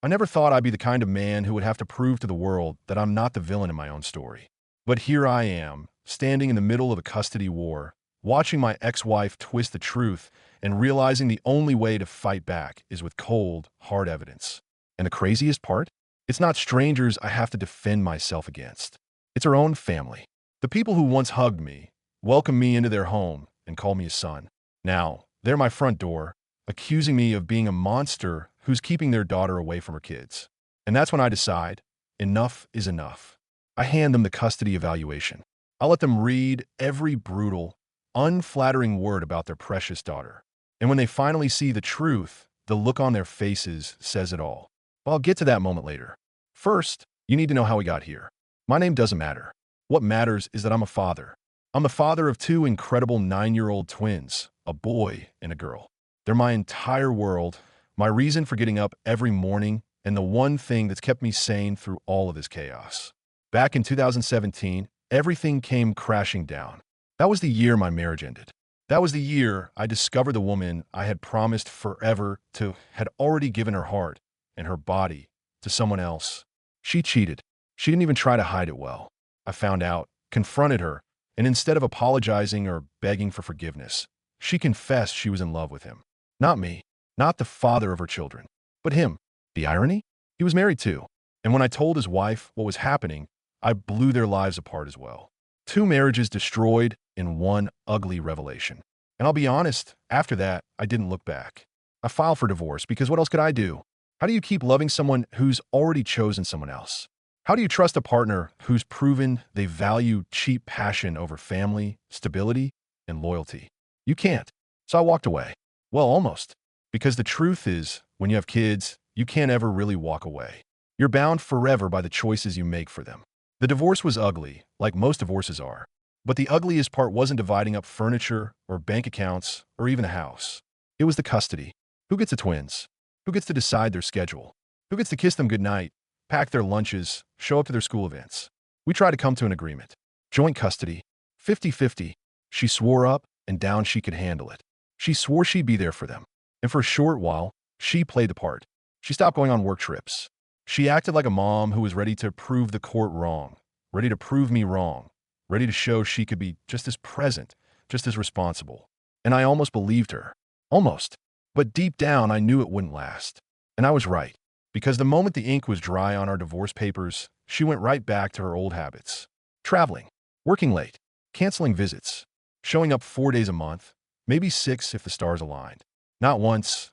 I never thought I'd be the kind of man who would have to prove to the world that I'm not the villain in my own story. But here I am, standing in the middle of a custody war, watching my ex-wife twist the truth and realizing the only way to fight back is with cold, hard evidence. And the craziest part? It's not strangers I have to defend myself against. It's her own family. The people who once hugged me, welcomed me into their home, and called me a son. Now, they're my front door, accusing me of being a monster who's keeping their daughter away from her kids. And that's when I decide, enough is enough. I hand them the custody evaluation. I let them read every brutal, unflattering word about their precious daughter. And when they finally see the truth, the look on their faces says it all. But I'll get to that moment later. First, you need to know how we got here. My name doesn't matter. What matters is that I'm a father. I'm the father of two incredible 9-year-old twins, a boy and a girl. They're my entire world, my reason for getting up every morning, and the one thing that's kept me sane through all of this chaos. Back in 2017, everything came crashing down. That was the year my marriage ended. That was the year I discovered the woman I had promised forever to had already given her heart and her body to someone else. She cheated. She didn't even try to hide it well. I found out, confronted her, and instead of apologizing or begging for forgiveness, she confessed she was in love with him. Not me, not the father of her children, but him. The irony? He was married too. And when I told his wife what was happening, I blew their lives apart as well. 2 marriages destroyed in one ugly revelation. And I'll be honest, after that, I didn't look back. I filed for divorce because what else could I do? How do you keep loving someone who's already chosen someone else? How do you trust a partner who's proven they value cheap passion over family, stability, and loyalty? You can't. So I walked away. Well, almost. Because the truth is, when you have kids, you can't ever really walk away. You're bound forever by the choices you make for them. The divorce was ugly, like most divorces are. But the ugliest part wasn't dividing up furniture or bank accounts or even a house. It was the custody. Who gets the twins? Who gets to decide their schedule? Who gets to kiss them goodnight, pack their lunches, show up to their school events? We tried to come to an agreement. Joint custody, 50-50. She swore up and down she could handle it. She swore she'd be there for them. And for a short while, she played the part. She stopped going on work trips. She acted like a mom who was ready to prove the court wrong, ready to prove me wrong, ready to show she could be just as present, just as responsible. And I almost believed her. Almost. But deep down, I knew it wouldn't last. And I was right. Because the moment the ink was dry on our divorce papers, she went right back to her old habits. Traveling, working late, canceling visits, showing up 4 days a month, maybe 6 if the stars aligned. Not once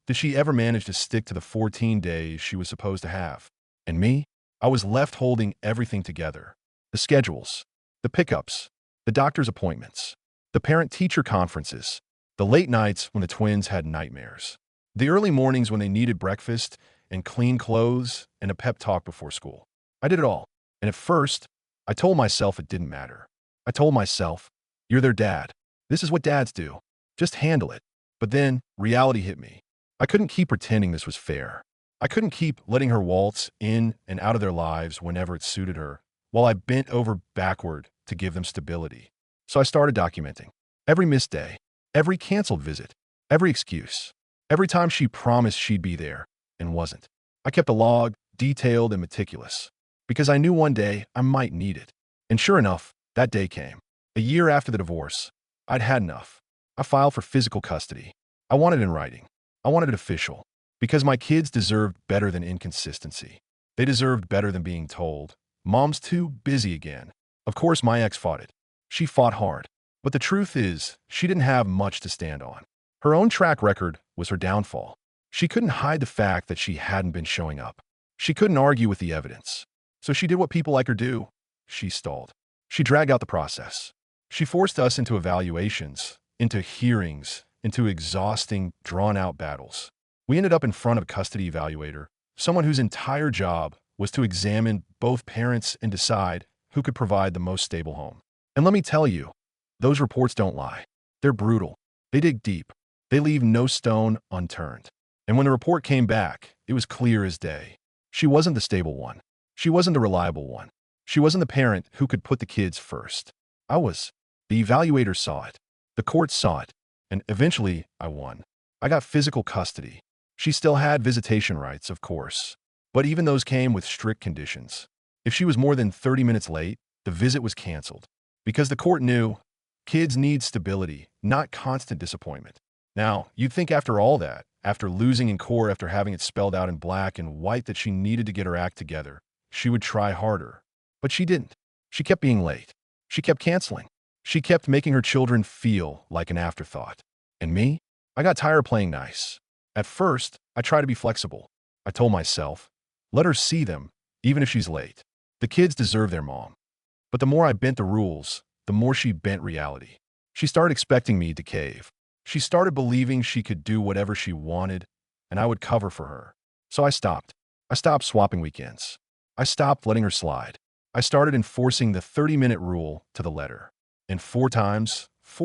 did she ever manage to stick to the 14 days she was supposed to have. And me? I was left holding everything together. The schedules, the pickups, the doctor's appointments, the parent-teacher conferences, the late nights when the twins had nightmares, the early mornings when they needed breakfast and clean clothes and a pep talk before school. I did it all. And at first, I told myself it didn't matter. I told myself, you're their dad. This is what dads do. Just handle it. But then reality hit me. I couldn't keep pretending this was fair. I couldn't keep letting her waltz in and out of their lives whenever it suited her, while I bent over backward to give them stability. So I started documenting every missed day, every canceled visit, every excuse, every time she promised she'd be there and wasn't. I kept a log, detailed and meticulous, because I knew one day I might need it. And sure enough, that day came. A year after the divorce, I'd had enough. I filed for physical custody. I wanted it in writing. I wanted it official, because my kids deserved better than inconsistency. They deserved better than being told, "Mom's too busy again." Of course, my ex fought it. She fought hard. But the truth is, she didn't have much to stand on. Her own track record was her downfall. She couldn't hide the fact that she hadn't been showing up. She couldn't argue with the evidence. So she did what people like her do. She stalled. She dragged out the process. She forced us into evaluations, into hearings, into exhausting, drawn-out battles. We ended up in front of a custody evaluator, someone whose entire job was to examine both parents and decide who could provide the most stable home. And let me tell you, those reports don't lie. They're brutal. They dig deep. They leave no stone unturned. And when the report came back, it was clear as day. She wasn't the stable one. She wasn't the reliable one. She wasn't the parent who could put the kids first. I was. The evaluator saw it. The court saw it. And eventually, I won. I got physical custody. She still had visitation rights, of course, but even those came with strict conditions. If she was more than 30 minutes late, the visit was canceled. Because the court knew kids need stability, not constant disappointment. Now, you'd think after all that, after losing in court, after having it spelled out in black and white that she needed to get her act together, she would try harder. But she didn't. She kept being late. She kept canceling. She kept making her children feel like an afterthought. And me? I got tired of playing nice. At first, I tried to be flexible. I told myself, let her see them, even if she's late. The kids deserve their mom. But the more I bent the rules, the more she bent reality. She started expecting me to cave. She started believing she could do whatever she wanted, and I would cover for her. So I stopped. I stopped swapping weekends. I stopped letting her slide. I started enforcing the 30-minute rule to the letter. And 4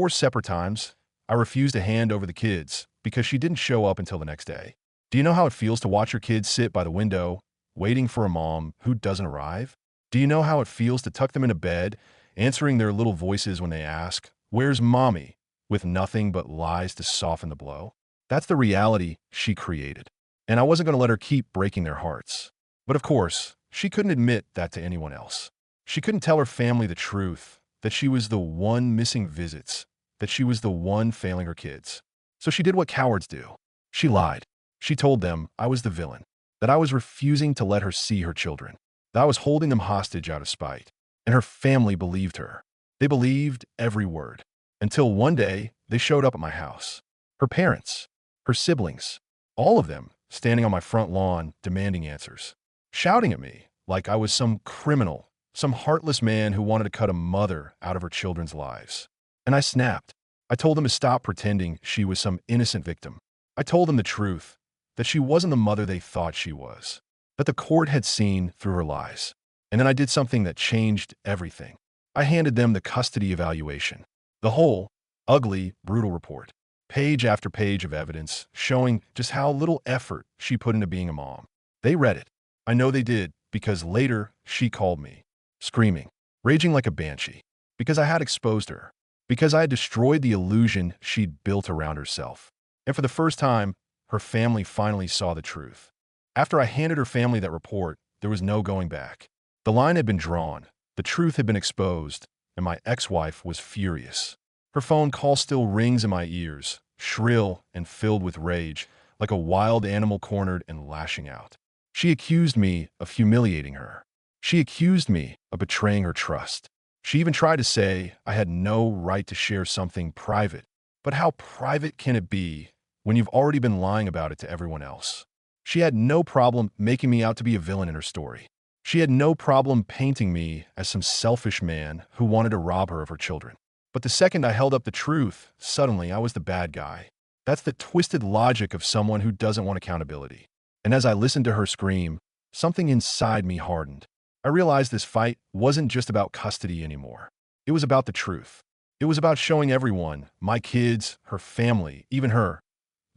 separate times, I refused to hand over the kids because she didn't show up until the next day. Do you know how it feels to watch your kids sit by the window, waiting for a mom who doesn't arrive? Do you know how it feels to tuck them into bed, answering their little voices when they ask, "Where's mommy?" with nothing but lies to soften the blow? That's the reality she created. And I wasn't going to let her keep breaking their hearts. But of course, she couldn't admit that to anyone else. She couldn't tell her family the truth, that she was the one missing visits, that she was the one failing her kids. So she did what cowards do. She lied. She told them I was the villain, that I was refusing to let her see her children, that I was holding them hostage out of spite. And her family believed her. They believed every word. Until one day, they showed up at my house. Her parents, her siblings, all of them standing on my front lawn demanding answers, shouting at me like I was some criminal, some heartless man who wanted to cut a mother out of her children's lives. And I snapped. I told them to stop pretending she was some innocent victim. I told them the truth, that she wasn't the mother they thought she was, that the court had seen through her lies. And then I did something that changed everything. I handed them the custody evaluation, the whole, ugly, brutal report, page after page of evidence showing just how little effort she put into being a mom. They read it. I know they did, because later she called me, screaming, raging like a banshee, because I had exposed her, because I had destroyed the illusion she'd built around herself. And for the first time, her family finally saw the truth. After I handed her family that report, there was no going back. The line had been drawn, the truth had been exposed, and my ex-wife was furious. Her phone call still rings in my ears, shrill and filled with rage, like a wild animal cornered and lashing out. She accused me of humiliating her. She accused me of betraying her trust. She even tried to say I had no right to share something private. But how private can it be when you've already been lying about it to everyone else? She had no problem making me out to be a villain in her story. She had no problem painting me as some selfish man who wanted to rob her of her children. But the second I held up the truth, suddenly I was the bad guy. That's the twisted logic of someone who doesn't want accountability. And as I listened to her scream, something inside me hardened. I realized this fight wasn't just about custody anymore. It was about the truth. It was about showing everyone, my kids, her family, even her,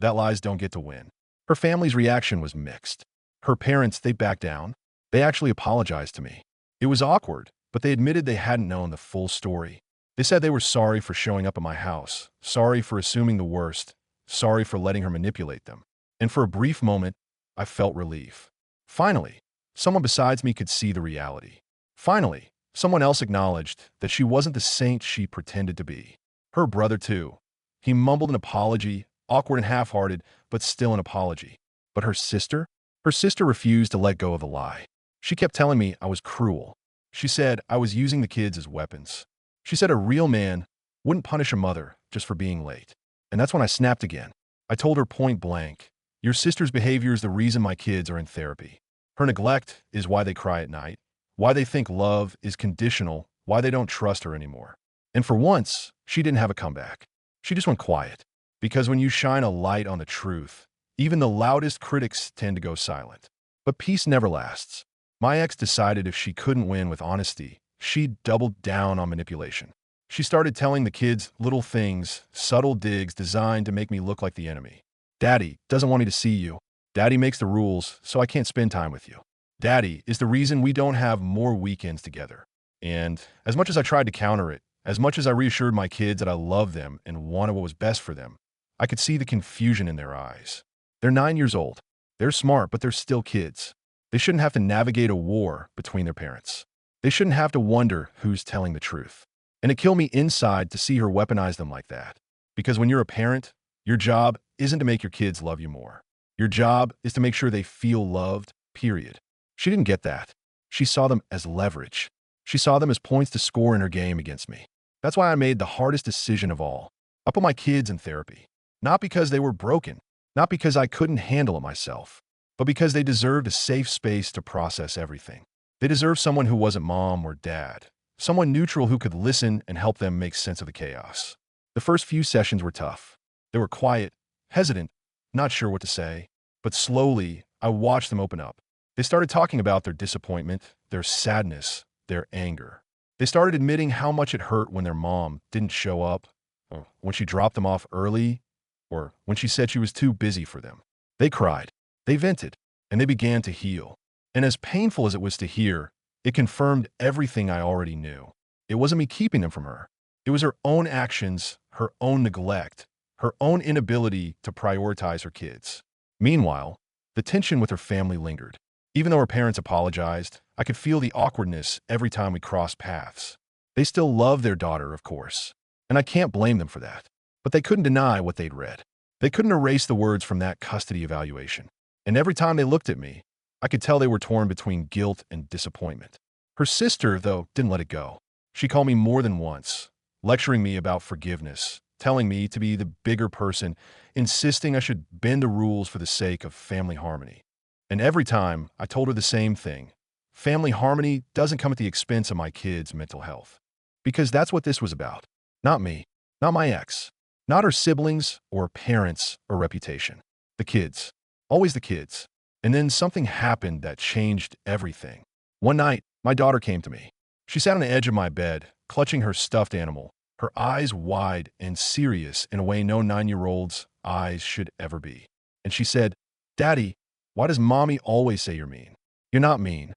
that lies don't get to win. Her family's reaction was mixed. Her parents, they backed down. They actually apologized to me. It was awkward, but they admitted they hadn't known the full story. They said they were sorry for showing up at my house, sorry for assuming the worst, sorry for letting her manipulate them. And for a brief moment, I felt relief. Finally, someone besides me could see the reality. Finally, someone else acknowledged that she wasn't the saint she pretended to be. Her brother, too. He mumbled an apology, awkward and half-hearted, but still an apology. But her sister? Her sister refused to let go of the lie. She kept telling me I was cruel. She said I was using the kids as weapons. She said a real man wouldn't punish a mother just for being late. And that's when I snapped again. I told her point blank, your sister's behavior is the reason my kids are in therapy. Her neglect is why they cry at night, why they think love is conditional, why they don't trust her anymore. And for once, she didn't have a comeback. She just went quiet. Because when you shine a light on the truth, even the loudest critics tend to go silent. But peace never lasts. My ex decided if she couldn't win with honesty, she'd double down on manipulation. She started telling the kids little things, subtle digs designed to make me look like the enemy. Daddy doesn't want me to see you. Daddy makes the rules, so I can't spend time with you. Daddy is the reason we don't have more weekends together. And as much as I tried to counter it, as much as I reassured my kids that I loved them and wanted what was best for them, I could see the confusion in their eyes. They're 9 years old. They're smart, but they're still kids. They shouldn't have to navigate a war between their parents. They shouldn't have to wonder who's telling the truth. And it killed me inside to see her weaponize them like that. Because when you're a parent, your job isn't to make your kids love you more. Your job is to make sure they feel loved, period. She didn't get that. She saw them as leverage. She saw them as points to score in her game against me. That's why I made the hardest decision of all. I put my kids in therapy. Not because they were broken, not because I couldn't handle it myself, but because they deserved a safe space to process everything. They deserved someone who wasn't mom or dad, someone neutral who could listen and help them make sense of the chaos. The first few sessions were tough. They were quiet, hesitant, not sure what to say, but slowly I watched them open up. They started talking about their disappointment, their sadness, their anger. They started admitting how much it hurt when their mom didn't show up, or when she dropped them off early, or when she said she was too busy for them. They cried, they vented, and they began to heal. And as painful as it was to hear, it confirmed everything I already knew. It wasn't me keeping them from her. It was her own actions, her own neglect, her own inability to prioritize her kids. Meanwhile, the tension with her family lingered. Even though her parents apologized, I could feel the awkwardness every time we crossed paths. They still loved their daughter, of course, and I can't blame them for that. But they couldn't deny what they'd read. They couldn't erase the words from that custody evaluation. And every time they looked at me, I could tell they were torn between guilt and disappointment. Her sister, though, didn't let it go. She called me more than once, lecturing me about forgiveness, telling me to be the bigger person, insisting I should bend the rules for the sake of family harmony. And every time, I told her the same thing. Family harmony doesn't come at the expense of my kids' mental health. Because that's what this was about. Not me, not my ex, not her siblings or parents or reputation. The kids. Always the kids. And then something happened that changed everything. One night, my daughter came to me. She sat on the edge of my bed, clutching her stuffed animal, her eyes wide and serious in a way no 9-year-old's eyes should ever be. And she said, "Daddy, why does mommy always say you're mean? You're not mean."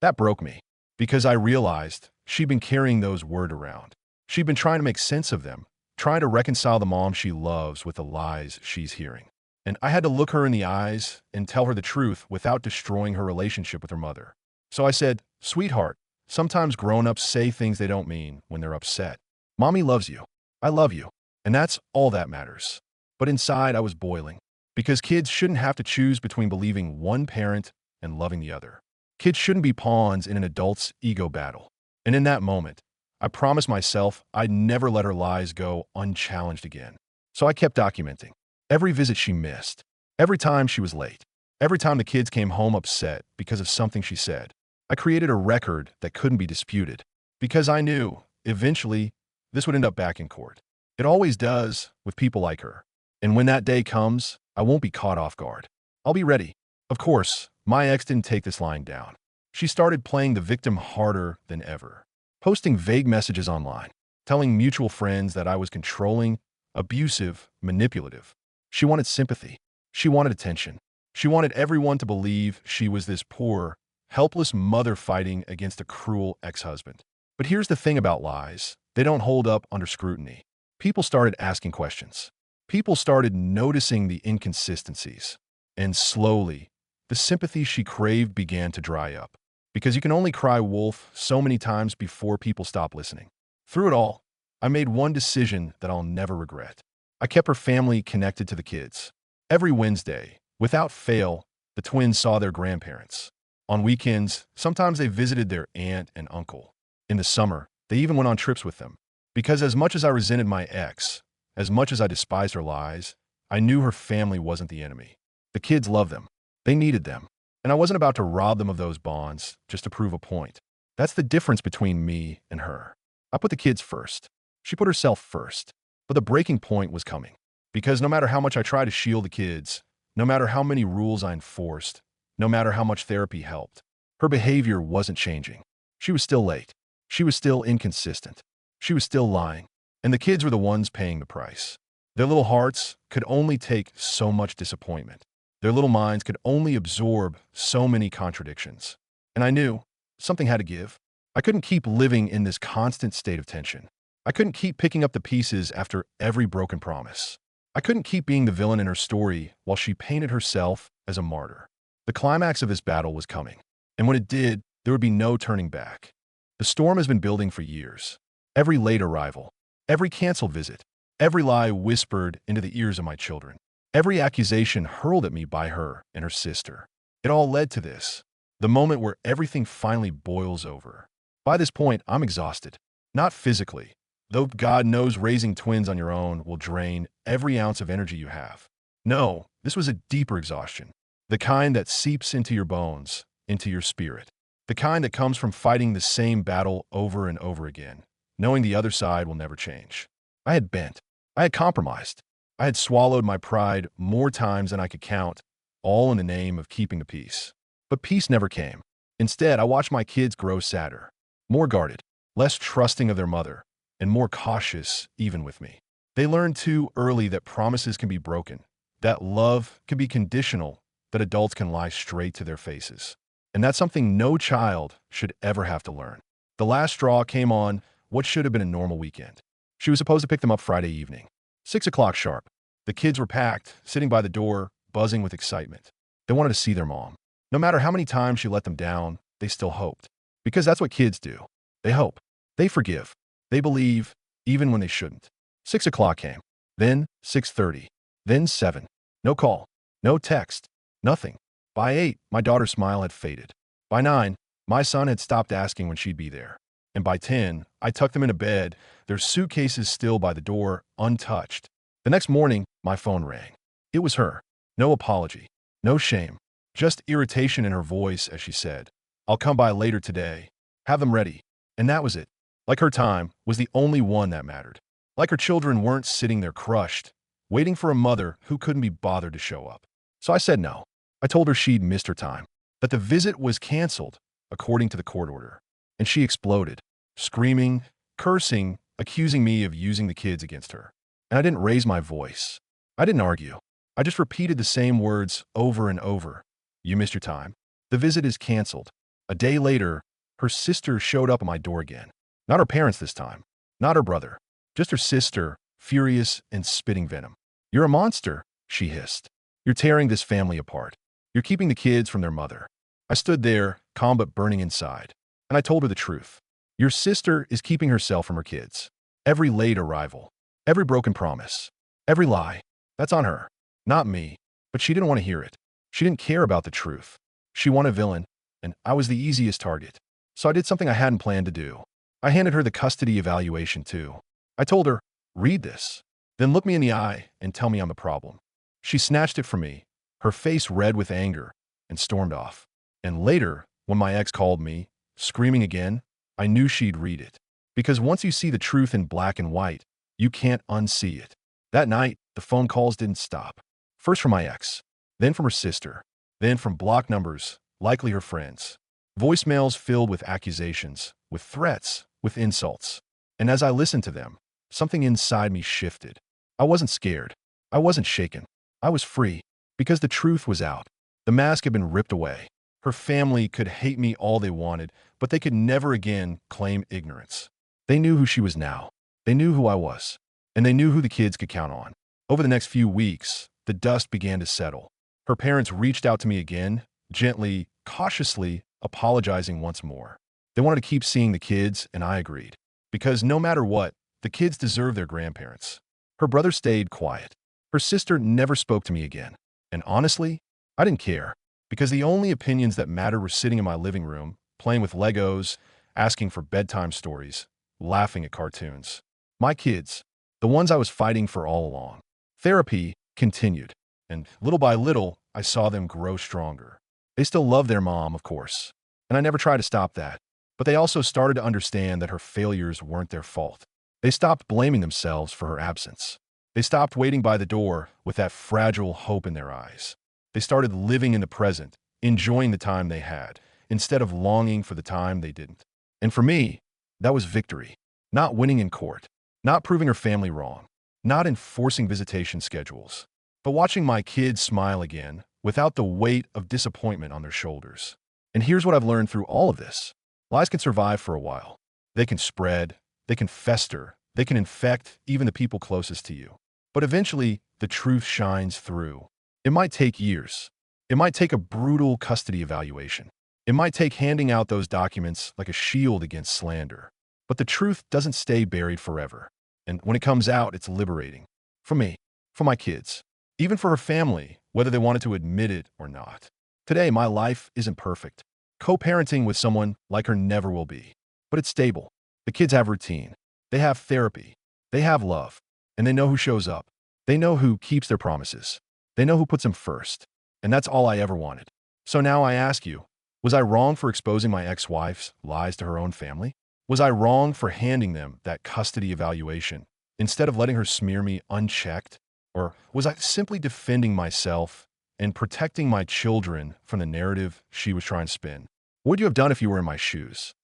That broke me, because I realized she'd been carrying those words around. She'd been trying to make sense of them, trying to reconcile the mom she loves with the lies she's hearing. And I had to look her in the eyes and tell her the truth without destroying her relationship with her mother. So I said, "Sweetheart, sometimes grown-ups say things they don't mean when they're upset. Mommy loves you. I love you. And that's all that matters." But inside I was boiling, because kids shouldn't have to choose between believing one parent and loving the other. Kids shouldn't be pawns in an adult's ego battle. And in that moment, I promised myself I'd never let her lies go unchallenged again. So I kept documenting. Every visit she missed, every time she was late, every time the kids came home upset because of something she said. I created a record that couldn't be disputed, because I knew, eventually, this would end up back in court. It always does with people like her. And when that day comes, I won't be caught off guard. I'll be ready. Of course, my ex didn't take this lying down. She started playing the victim harder than ever, posting vague messages online, telling mutual friends that I was controlling, abusive, manipulative. She wanted sympathy. She wanted attention. She wanted everyone to believe she was this poor, helpless mother fighting against a cruel ex-husband. But here's the thing about lies. They don't hold up under scrutiny. People started asking questions. People started noticing the inconsistencies. And slowly, the sympathy she craved began to dry up. Because you can only cry wolf so many times before people stop listening. Through it all, I made one decision that I'll never regret. I kept her family connected to the kids. Every Wednesday, without fail, the twins saw their grandparents. On weekends, sometimes they visited their aunt and uncle. In the summer, they even went on trips with them. Because as much as I resented my ex, as much as I despised her lies, I knew her family wasn't the enemy. The kids loved them. They needed them. And I wasn't about to rob them of those bonds just to prove a point. That's the difference between me and her. I put the kids first. She put herself first. But the breaking point was coming. Because no matter how much I tried to shield the kids, no matter how many rules I enforced, no matter how much therapy helped, her behavior wasn't changing. She was still late. She was still inconsistent. She was still lying. And the kids were the ones paying the price. Their little hearts could only take so much disappointment. Their little minds could only absorb so many contradictions. And I knew something had to give. I couldn't keep living in this constant state of tension. I couldn't keep picking up the pieces after every broken promise. I couldn't keep being the villain in her story while she painted herself as a martyr. The climax of this battle was coming, and when it did, there would be no turning back. The storm has been building for years. Every late arrival, every canceled visit, every lie whispered into the ears of my children, every accusation hurled at me by her and her sister. It all led to this, the moment where everything finally boils over. By this point, I'm exhausted. Not physically, though God knows raising twins on your own will drain every ounce of energy you have. No, this was a deeper exhaustion. The kind that seeps into your bones, into your spirit. The kind that comes from fighting the same battle over and over again, knowing the other side will never change. I had bent. I had compromised. I had swallowed my pride more times than I could count, all in the name of keeping the peace. But peace never came. Instead, I watched my kids grow sadder, more guarded, less trusting of their mother, and more cautious even with me. They learned too early that promises can be broken, that love can be conditional, that adults can lie straight to their faces. And that's something no child should ever have to learn. The last straw came on what should have been a normal weekend. She was supposed to pick them up Friday evening, 6 o'clock sharp. The kids were packed, sitting by the door, buzzing with excitement. They wanted to see their mom. No matter how many times she let them down, they still hoped. Because that's what kids do. They hope. They forgive. They believe, even when they shouldn't. 6 o'clock came. Then 6:30. Then 7. No call. No text. Nothing. By 8, my daughter's smile had faded. By 9, my son had stopped asking when she'd be there. And by 10, I tucked them into bed, their suitcases still by the door, untouched. The next morning, my phone rang. It was her. No apology. No shame. Just irritation in her voice as she said, "I'll come by later today. Have them ready." And that was it. Like her time was the only one that mattered. Like her children weren't sitting there crushed, waiting for a mother who couldn't be bothered to show up. So I said no. I told her she'd missed her time, that the visit was canceled, according to the court order. And she exploded, screaming, cursing, accusing me of using the kids against her. And I didn't raise my voice. I didn't argue. I just repeated the same words over and over. You missed your time. The visit is canceled. A day later, her sister showed up at my door again. Not her parents this time. Not her brother. Just her sister, furious and spitting venom. "You're a monster," she hissed. "You're tearing this family apart. You're keeping the kids from their mother." I stood there, calm but burning inside, and I told her the truth. Your sister is keeping herself from her kids. Every late arrival, every broken promise, every lie, that's on her, not me. But she didn't want to hear it. She didn't care about the truth. She wanted a villain, and I was the easiest target. So I did something I hadn't planned to do. I handed her the custody evaluation too. I told her, "Read this, then look me in the eye and tell me I'm the problem." She snatched it from me, her face red with anger, and stormed off. And later, when my ex called me, screaming again, I knew she'd read it. Because once you see the truth in black and white, you can't unsee it. That night, the phone calls didn't stop. First from my ex, then from her sister, then from block numbers, likely her friends. Voicemails filled with accusations, with threats, with insults. And as I listened to them, something inside me shifted. I wasn't scared. I wasn't shaken. I was free. Because the truth was out. The mask had been ripped away. Her family could hate me all they wanted, but they could never again claim ignorance. They knew who she was now. They knew who I was. And they knew who the kids could count on. Over the next few weeks, the dust began to settle. Her parents reached out to me again, gently, cautiously, apologizing once more. They wanted to keep seeing the kids, and I agreed. Because no matter what, the kids deserve their grandparents. Her brother stayed quiet. Her sister never spoke to me again. And honestly, I didn't care. Because the only opinions that mattered were sitting in my living room, playing with Legos, asking for bedtime stories, laughing at cartoons. My kids, the ones I was fighting for all along. Therapy continued, and little by little, I saw them grow stronger. They still love their mom, of course, and I never tried to stop that. But they also started to understand that her failures weren't their fault. They stopped blaming themselves for her absence. They stopped waiting by the door with that fragile hope in their eyes. They started living in the present, enjoying the time they had, instead of longing for the time they didn't. And for me, that was victory. Not winning in court, not proving her family wrong, not enforcing visitation schedules, but watching my kids smile again without the weight of disappointment on their shoulders. And here's what I've learned through all of this. Lies can survive for a while. They can spread, they can fester, they can infect even the people closest to you. But eventually, the truth shines through. It might take years. It might take a brutal custody evaluation. It might take handing out those documents like a shield against slander. But the truth doesn't stay buried forever. And when it comes out, it's liberating. For me, for my kids, even for her family, whether they wanted to admit it or not. Today, my life isn't perfect. Co-parenting with someone like her never will be. But it's stable. The kids have routine. They have therapy. They have love. And they know who shows up. They know who keeps their promises. They know who puts them first. And that's all I ever wanted. So now I ask you, was I wrong for exposing my ex-wife's lies to her own family? Was I wrong for handing them that custody evaluation instead of letting her smear me unchecked? Or was I simply defending myself and protecting my children from the narrative she was trying to spin? What would you have done if you were in my shoes?